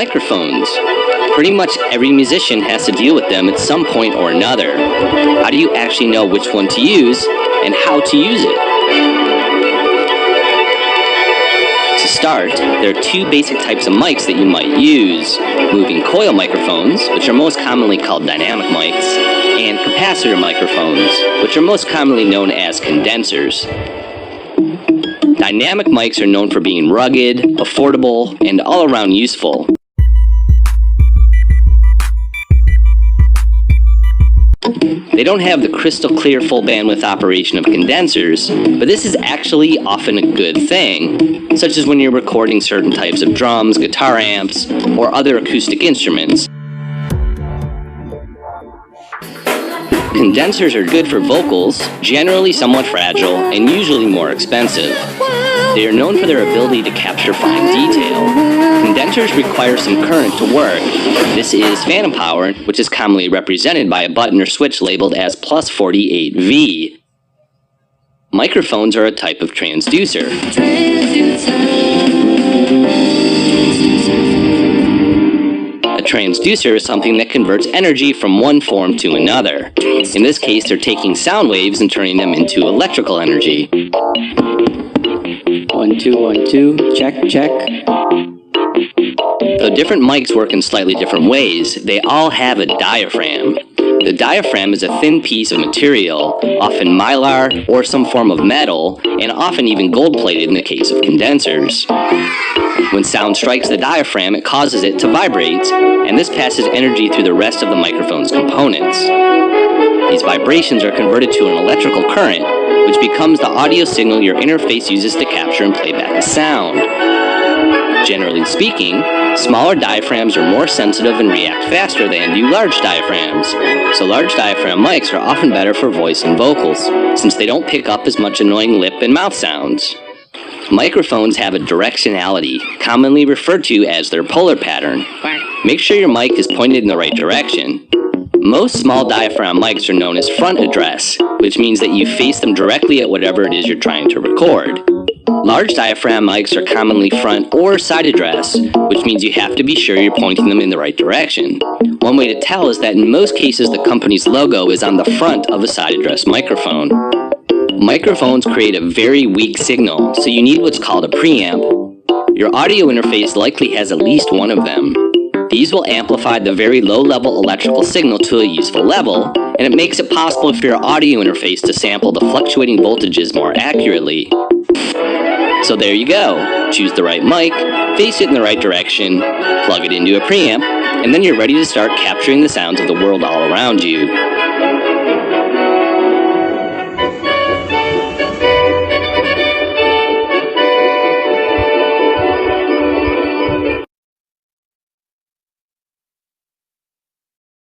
microphones. Pretty much every musician has to deal with them at some point or another. How do you actually know which one to use and how to use it? To start, there are two basic types of mics that you might use: moving coil microphones, which are most commonly called dynamic mics, and capacitor microphones, which are most commonly known as condensers. Dynamic mics are known for being rugged, affordable, and all-around useful. They don't have the crystal clear full bandwidth operation of condensers, but this is actually often a good thing, such as when you're recording certain types of drums, guitar amps, or other acoustic instruments. Condensers are good for vocals, generally somewhat fragile, and usually more expensive. They are known for their ability to capture fine detail. Condensers require some current to work. This is phantom power, which is commonly represented by a button or switch labeled as plus 48V. Microphones are a type of transducer. A transducer is something that converts energy from one form to another. In this case, they're taking sound waves and turning them into electrical energy. 1, 2, 1, 2, check, check. Though different mics work in slightly different ways, they all have a diaphragm. The diaphragm is a thin piece of material, often mylar or some form of metal, and often even gold-plated in the case of condensers. When sound strikes the diaphragm, it causes it to vibrate, and this passes energy through the rest of the microphone's components. These vibrations are converted to an electrical current, which becomes the audio signal your interface uses to capture and play back a sound. Generally speaking, smaller diaphragms are more sensitive and react faster than do large diaphragms, so large diaphragm mics are often better for voice and vocals, since they don't pick up as much annoying lip and mouth sounds. Microphones have a directionality, commonly referred to as their polar pattern. Make sure your mic is pointed in the right direction. Most small diaphragm mics are known as front address, which means that you face them directly at whatever it is you're trying to record. Large diaphragm mics are commonly front or side address, which means you have to be sure you're pointing them in the right direction. One way to tell is that in most cases the company's logo is on the front of a side address microphone. Microphones create a very weak signal, so you need what's called a preamp. Your audio interface likely has at least one of them. These will amplify the very low-level electrical signal to a useful level, and it makes it possible for your audio interface to sample the fluctuating voltages more accurately. So there you go. Choose the right mic, face it in the right direction, plug it into a preamp, and then you're ready to start capturing the sounds of the world all around you.